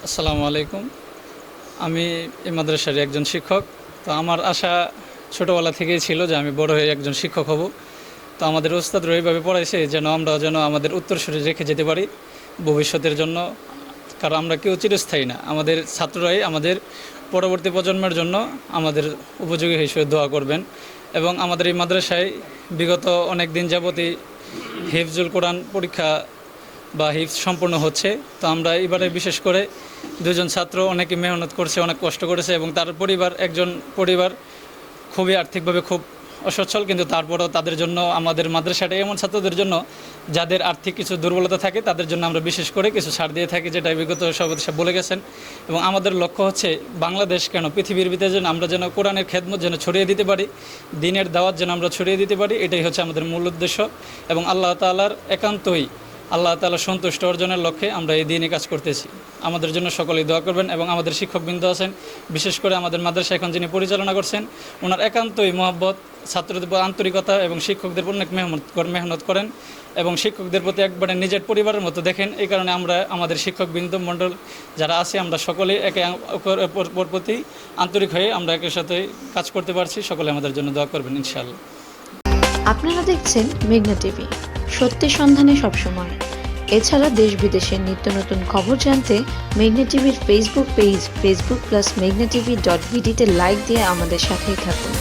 আসসালামু আলাইকুম। আমি এই মাদ্রাসার একজন শিক্ষক। তো আমার আশা ছোটোবেলা থেকেই ছিল যে আমি বড় হয়ে একজন শিক্ষক হব। তো আমাদের ওস্তাদরা এইভাবে পড়াইছে যেন আমাদের উত্তরসূরি রেখে যেতে পারি ভবিষ্যতের জন্য। কারণ আমরা কেউ চিরস্থায়ী না, আমাদের ছাত্ররাই আমাদের পরবর্তী প্রজন্মের জন্য আমাদের উপযোগী হিসেবে দোয়া করবেন। এবং আমাদের এই মাদ্রাসায় বিগত অনেক দিন যাবতই হিফজুল কোরআন পরীক্ষা বা হিফজ সম্পূর্ণ হচ্ছে। তো আমরা এবারে বিশেষ করে দুজন ছাত্র অনেকে মেহনত করছে, অনেক কষ্ট করেছে এবং তার একজন পরিবার খুবই আর্থিকভাবে খুব অসচ্ছল, কিন্তু তারপরেও তাদের জন্য আমাদের মাদ্রাসাটা এমন ছাত্রদের জন্য যাদের আর্থিক কিছু দুর্বলতা থাকে তাদের জন্য আমরা বিশেষ করে কিছু ছাড় দিয়ে থাকি, যেটা বিগত সভাপতি সাহেব বলে গেছেন। এবং আমাদের লক্ষ্য হচ্ছে বাংলাদেশ কেন পৃথিবীর ভিতরে যেন আমরা যেন কোরআনের খেদমত যেন ছড়িয়ে দিতে পারি, দিনের দাওয়াত যেন আমরা ছড়িয়ে দিতে পারি, এটাই হচ্ছে আমাদের মূল উদ্দেশ্য। এবং আল্লাহ তাআলার একান্তই আল্লাহ তাআলা সন্তুষ্ট অর্জনের লক্ষ্যে আমরা এই দিনে কাজ করতেছি। আমাদের জন্য সকলেই দোয়া করবেন। এবং আমাদের শিক্ষকবৃন্দ আছেন, বিশেষ করে আমাদের মাদ্রাসা এখন যিনি পরিচালনা করছেন, ওনার একান্তই মহব্বত, ছাত্রদের প্রতি আন্তরিকতা এবং শিক্ষকদের অনেক মেহনত করেন এবং শিক্ষকদের প্রতি একবারে নিজের পরিবারের মতো দেখেন। এই কারণে আমরা আমাদের শিক্ষকবৃন্দ মণ্ডল যারা আছে আমরা সকলেই একে অপর প্রতি আন্তরিক হয়ে আমরা একের সাথে কাজ করতে পারছি। সকলে আমাদের জন্য দোয়া করবেন ইনশাআল্লাহ। আপনারা দেখছেন মেঘনা টিভি, সত্যের সন্ধানে সবসময়। এছাড়া দেশ বিদেশের নিত্য নতুন খবর জানতে মেঘনা টিভির ফেসবুক পেজ facebook+meghna tv.bd তে লাইক দিয়ে আমাদের সাথেই থাকুন।